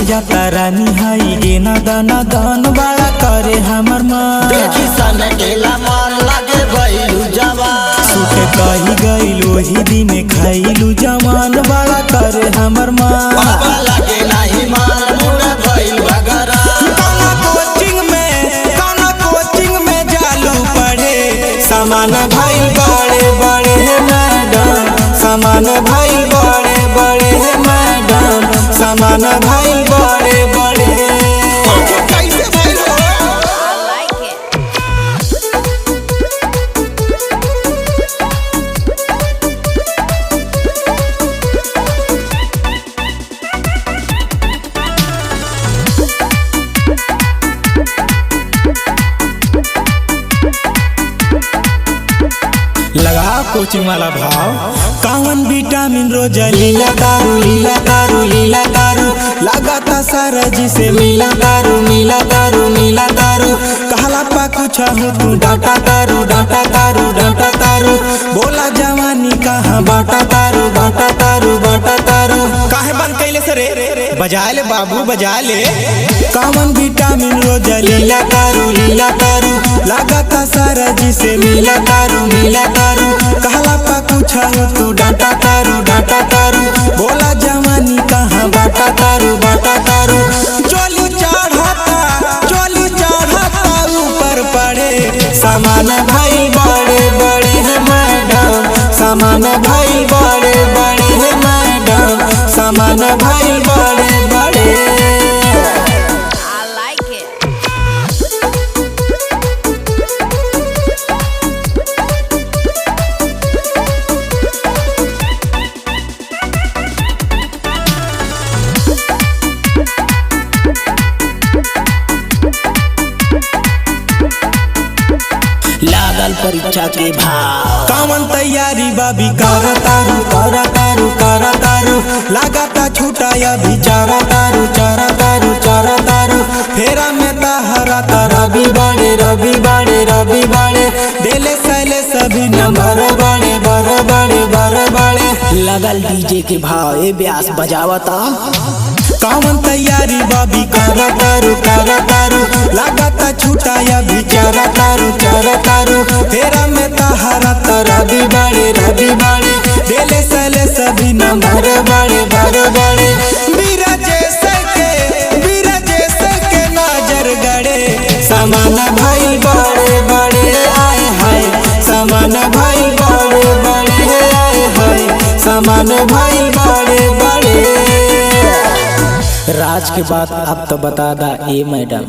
जाता रानी हाई गेना दाना दान बड़ा करे हमर माँ देखी सन केला मन लगे भइलू जवान सुखे कही गइलू ही दिन खाइलू जवान बड़ा करे हमर माँ बाबा लगे नहीं मान मुड़ा भइल बगरा कोचिंग में जालू पढ़े समान भाई बड़े बड़े मैडम समान भाई बड़े बड़े मैडम समान भाई बड़े बड़े लगा कोचिंग वाला भाव कावन विटामिन रोज लीला दारू लीला दारू लीला दारू लगाता सारा जिसे मिला दारू मिला दारू मिला दारू कहला पा कुछ हूँ तू डाटा दारू डाटा दारू डाटा दारू बोला जवानी कहाँ बाटा दारू बाटा दारू बाटा दारू काहे बंद कैले से रे बजा ले बाबू बजा ले कावन विटामिन रोज लीला दारू लीला दारू लगाता सारा जिसे मिला दारू मिला दारू कहला पा कुछ तू डाटा तारू बोला जवानी कहाँ बाटा तारू चोली चढ़ाता ऊपर पड़े सामान भाई बड़े बड़े है मैडम सामान भाई बड़े बड़े है मैडम सामान भाई बड़े बड़े लागल परीक्षा के भाव कामन तैयारी बाबी कर तारू लगाता छूटा या भी चारा तारू फेरा में ताहरा रवि बाड़े देले सैले सभी नंबर बड़े लगल डीजे के भाव ए ब्यास बजावता कामन तैयारी बाबी कर तारू लगाता छूटा या भी चारा तारू फेरा में ताहरा रवि बाड़े देले सैले सभी नंबर बड़े बीरा जैसे के नजर गड़े समान भाई बड़े बड़े आए हाय समान भाई बड़े बड़े आए हाय समान भाई बड़े बड़े राज के बात अब तो बता दा ए मैडम।